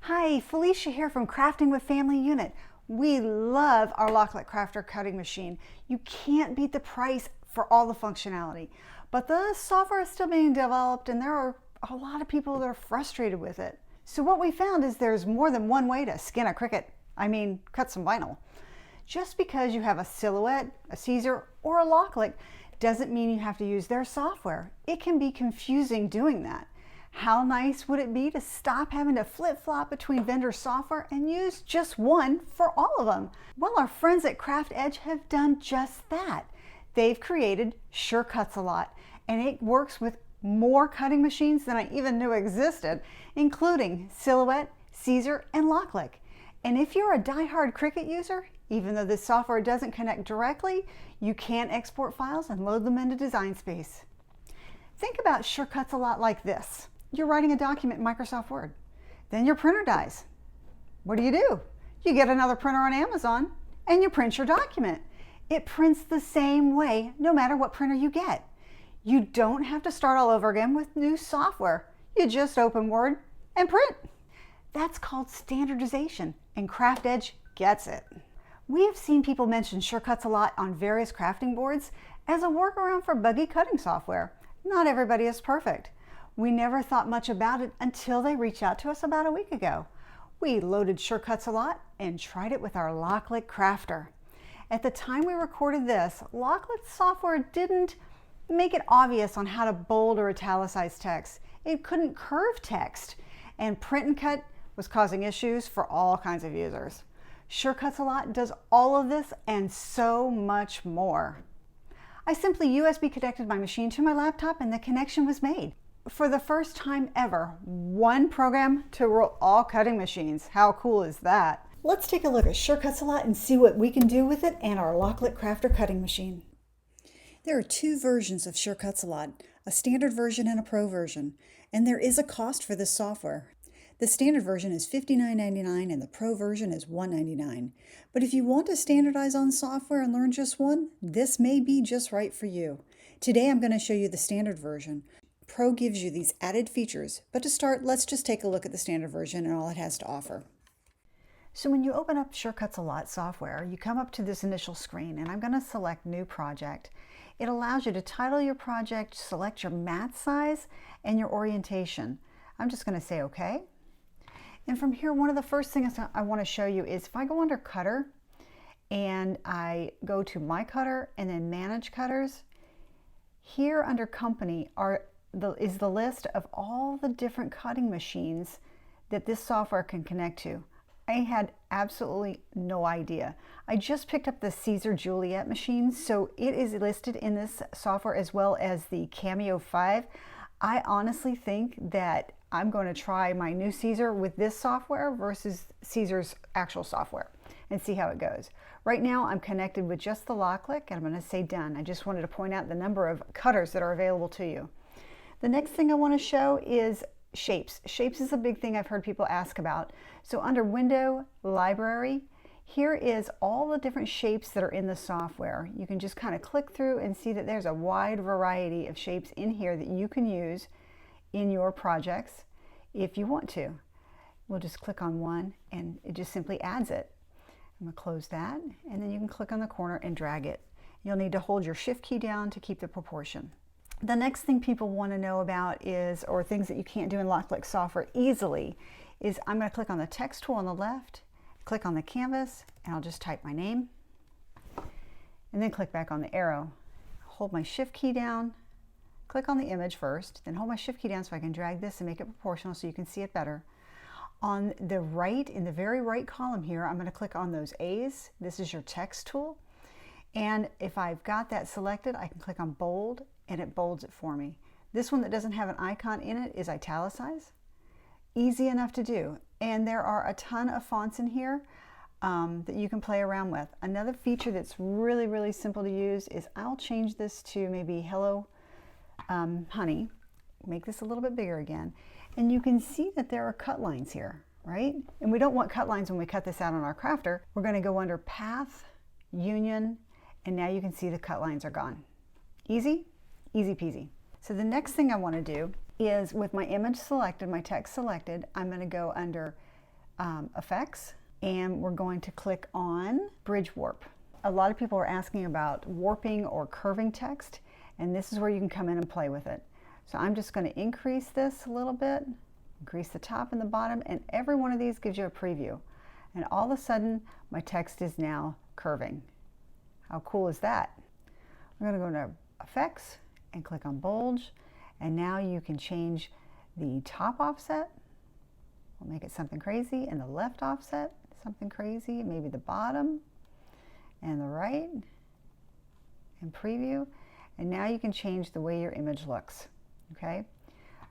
Hi, Felicia here from Crafting with Family Unit. We love our LOKLiK Crafter cutting machine. You can't beat the price for all the functionality, but the software is still being developed and there are a lot of people that are frustrated with it. So what we found is there's more than one way to skin a Cricut. Cut some vinyl. Just because you have a Silhouette, a Caesar, or a LOKLiK doesn't mean you have to use their software. It can be confusing doing that. How nice would it be to stop having to flip-flop between vendor software and use just one for all of them? Well, our friends at Craft Edge have done just that. They've created Sure Cuts a Lot, and it works with more cutting machines than I even knew existed, including Silhouette, Caesar, and LOKLiK. And if you're a die-hard Cricut user, even though this software doesn't connect directly, you can export files and load them into Design Space. Think about Sure Cuts a Lot like this. You're writing a document in Microsoft Word. Then your printer dies. What do? You get another printer on Amazon and you print your document. It prints the same way no matter what printer you get. You don't have to start all over again with new software. You just open Word and print. That's called standardization, and Craft Edge gets it. We have seen people mention Sure Cuts a Lot on various crafting boards as a workaround for buggy cutting software. Not everybody is perfect. We never thought much about it until they reached out to us about a week ago. We loaded Sure Cuts a Lot and tried it with our LOKLiK Crafter. At the time we recorded this, LOKLiK software didn't make it obvious on how to bold or italicize text. It couldn't curve text, and print and cut was causing issues for all kinds of users. Sure Cuts a Lot does all of this and so much more. I simply USB connected my machine to my laptop and the connection was made. For the first time ever, one program to rule all cutting machines. How cool is that? Let's take a look at Sure Cuts a Lot and see what we can do with it and our LOKLiK Crafter cutting machine. There are two versions of Sure Cuts a Lot, a standard version and a pro version, and there is a cost for this software. The standard version is $59.99 and the pro version is $199. But if you want to standardize on software and learn just one, this may be just right for you. Today I'm going to show you the standard version. Pro gives you these added features, but to start, let's just take a look at the standard version and all it has to offer. So when you open up Sure Cuts a Lot software, you come up to this initial screen, and I'm going to select New Project. It allows you to title your project, select your mat size, and your orientation. I'm just going to say OK. And from here, one of the first things I want to show you is if I go under Cutter, and I go to My Cutter and then Manage Cutters, here under Company is the list of all the different cutting machines that this software can connect to. I had absolutely no idea. I just picked up the Caesar Juliet machine, so it is listed in this software as well as the Cameo 5. I honestly think that I'm going to try my new Caesar with this software versus Caesar's actual software and see how it goes. Right now I'm connected with just the LOKLiK and I'm going to say done. I just wanted to point out the number of cutters that are available to you. The next thing I want to show is shapes. Shapes is a big thing I've heard people ask about. So under Window, Library, here is all the different shapes that are in the software. You can just kind of click through and see that there's a wide variety of shapes in here that you can use in your projects if you want to. We'll just click on one and it just simply adds it. I'm going to close that, and then you can click on the corner and drag it. You'll need to hold your Shift key down to keep the proportion. The next thing people want to know about is, or things that you can't do in LOKLiK software easily, is I'm going to click on the text tool on the left, click on the canvas, and I'll just type my name, and then click back on the arrow. Hold my Shift key down, click on the image first, then hold my Shift key down so I can drag this and make it proportional so you can see it better. On the right, in the very right column here, I'm going to click on those A's. This is your text tool. And if I've got that selected, I can click on bold and it bolds it for me. This one that doesn't have an icon in it is italicize. Easy enough to do. And there are a ton of fonts in here that you can play around with. Another feature that's really, really simple to use is I'll change this to maybe Hello Honey. Make this a little bit bigger again. And you can see that there are cut lines here, right? And we don't want cut lines when we cut this out on our crafter. We're going to go under Path, Union, and now you can see the cut lines are gone. Easy, easy peasy. So the next thing I want to do is with my image selected, my text selected, I'm going to go under Effects, and we're going to click on Bridge Warp. A lot of people are asking about warping or curving text, and this is where you can come in and play with it. So I'm just going to increase this a little bit, increase the top and the bottom, and every one of these gives you a preview. And all of a sudden, my text is now curving. How cool is that? We're going to go to Effects and click on Bulge, and now you can change the top offset. We'll make it something crazy, and the left offset, something crazy, maybe the bottom and the right, and preview. And now you can change the way your image looks, okay?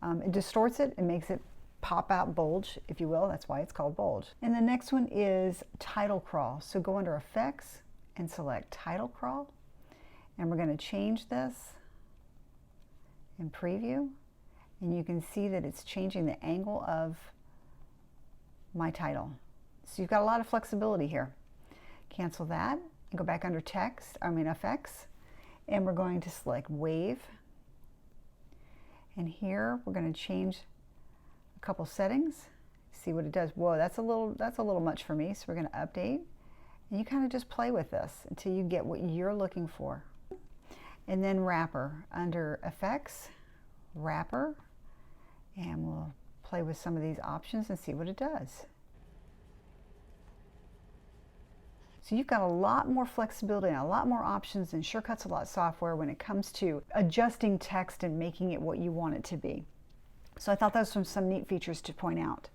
It distorts it and makes it pop out bulge, if you will. That's why it's called bulge. And the next one is title crawl. So go under Effects and select title crawl. And we're going to change this in preview. And you can see that it's changing the angle of my title. So you've got a lot of flexibility here. Cancel that and go back under Effects. And we're going to select Wave. And here we're going to change a couple settings. See what it does. Whoa, that's a little much for me. So we're going to update. And you kind of just play with this until you get what you're looking for. And then Wrapper, under Effects, Wrapper, and we'll play with some of these options and see what it does. So you've got a lot more flexibility and a lot more options in Surecuts A Lot software when it comes to adjusting text and making it what you want it to be. So I thought those were some neat features to point out.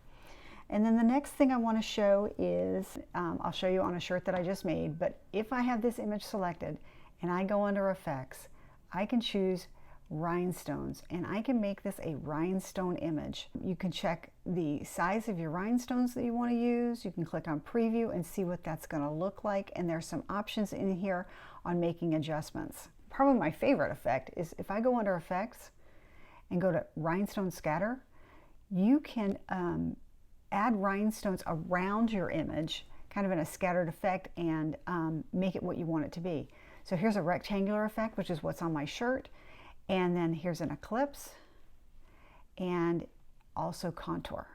And then the next thing I want to show is, I'll show you on a shirt that I just made, but if I have this image selected and I go under Effects, I can choose Rhinestones, and I can make this a rhinestone image. You can check the size of your rhinestones that you want to use. You can click on Preview and see what that's going to look like, and there's some options in here on making adjustments. Probably my favorite effect is if I go under Effects and go to Rhinestone Scatter, you can add rhinestones around your image, kind of in a scattered effect, and make it what you want it to be. So here's a rectangular effect, which is what's on my shirt. And then here's an ellipse and also contour.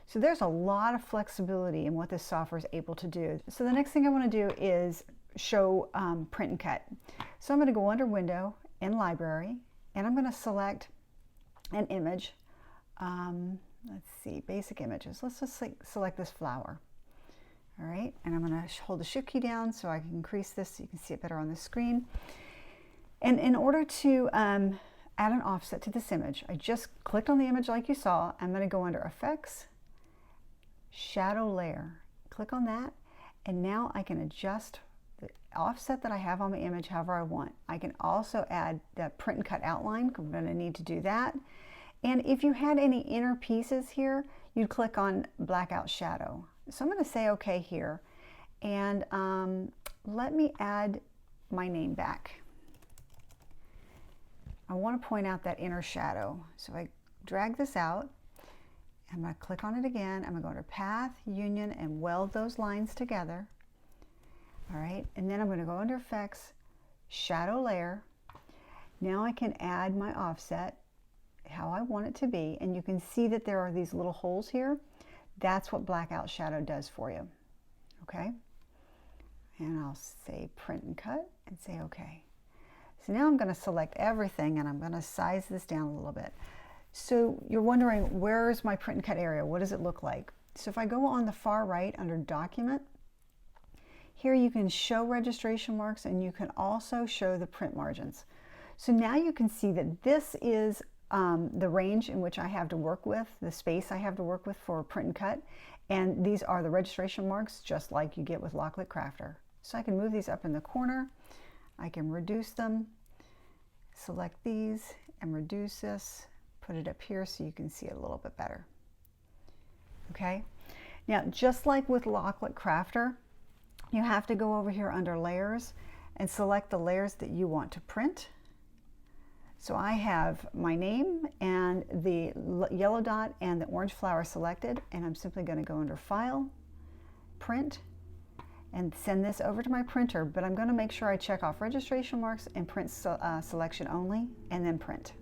So there's a lot of flexibility in what this software is able to do. So the next thing I want to do is show print and cut. So I'm going to go under Window and Library, and I'm going to select an image. Let's see, basic images. Let's just select this flower. All right, and I'm going to hold the Shift key down so I can increase this so you can see it better on the screen. And in order to add an offset to this image, I just clicked on the image like you saw. I'm going to go under Effects, Shadow Layer. Click on that, and now I can adjust the offset that I have on my image however I want. I can also add the print and cut outline. I'm going to need to do that. And if you had any inner pieces here, you'd click on Blackout Shadow. So I'm going to say OK here, and let me add my name back. I want to point out that inner shadow. So I drag this out. I'm going to click on it again. I'm going to go under Path, Union, and weld those lines together. All right, and then I'm going to go under Effects, Shadow Layer. Now I can add my offset how I want it to be, and you can see that there are these little holes here. That's what Blackout Shadow does for you. Okay, and I'll say Print and Cut and say OK. So now I'm going to select everything, and I'm going to size this down a little bit. So you're wondering, where's my print and cut area? What does it look like? So if I go on the far right under Document, here you can show registration marks, and you can also show the print margins. So now you can see that this is the range in which I have to work with, the space I have to work with for print and cut, and these are the registration marks just like you get with LOKLiK Crafter. So I can move these up in the corner. I can reduce them, select these and reduce this, put it up here so you can see it a little bit better. Okay, now just like with LOKLiK Crafter, you have to go over here under Layers and select the layers that you want to print. So I have my name and the yellow dot and the orange flower selected, and I'm simply going to go under File, Print, and send this over to my printer, but I'm going to make sure I check off registration marks and print selection only, and then print.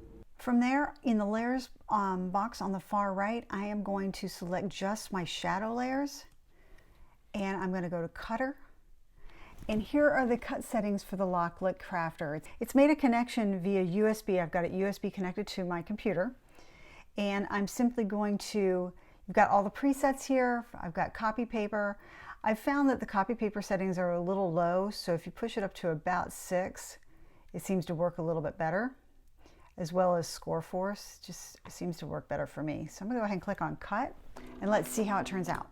From there, in the layers box on the far right, I am going to select just my shadow layers, and I'm going to go to Cutter. And here are the cut settings for the LOKLiK Crafter. It's made a connection via USB. I've got it USB connected to my computer. And I'm simply going to, you've got all the presets here. I've got copy paper. I've found that the copy paper settings are a little low, so if you push it up to about 6, it seems to work a little bit better, as well as score force. Just seems to work better for me. So I'm gonna go ahead and click on cut, and let's see how it turns out.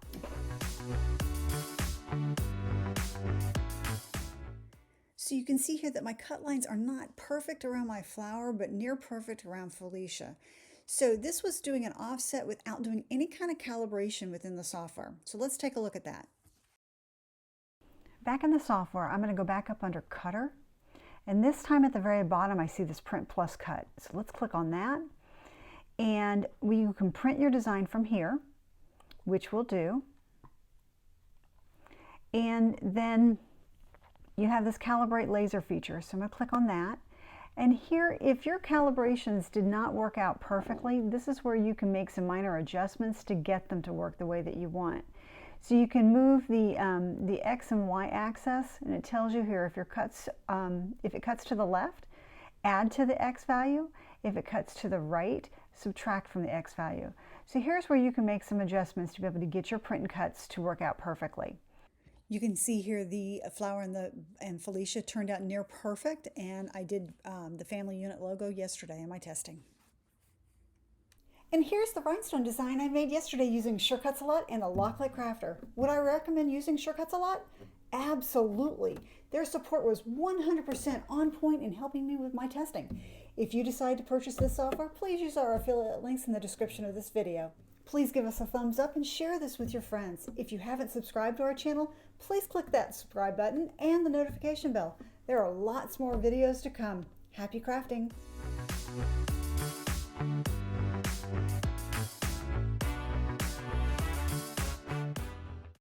So you can see here that my cut lines are not perfect around my flower, but near perfect around Felicia. So this was doing an offset without doing any kind of calibration within the software. So let's take a look at that. Back in the software, I'm going to go back up under Cutter. And this time at the very bottom, I see this Print Plus Cut. So let's click on that. And you can print your design from here, which we'll do. And then you have this Calibrate Laser feature. So I'm going to click on that. And here, if your calibrations did not work out perfectly, this is where you can make some minor adjustments to get them to work the way that you want. So you can move the X and Y axis, and it tells you here if it cuts to the left, add to the X value. If it cuts to the right, subtract from the X value. So here's where you can make some adjustments to be able to get your print and cuts to work out perfectly. You can see here the flower and Felicia turned out near perfect, and I did the family unit logo yesterday in my testing. And here's the rhinestone design I made yesterday using Sure Cuts A Lot and the LOKLiK Crafter. Would I recommend using Sure Cuts A Lot? Absolutely. Their support was 100% on point in helping me with my testing. If you decide to purchase this software, please use our affiliate links in the description of this video. Please give us a thumbs up and share this with your friends. If you haven't subscribed to our channel, please click that subscribe button and the notification bell. There are lots more videos to come. Happy crafting!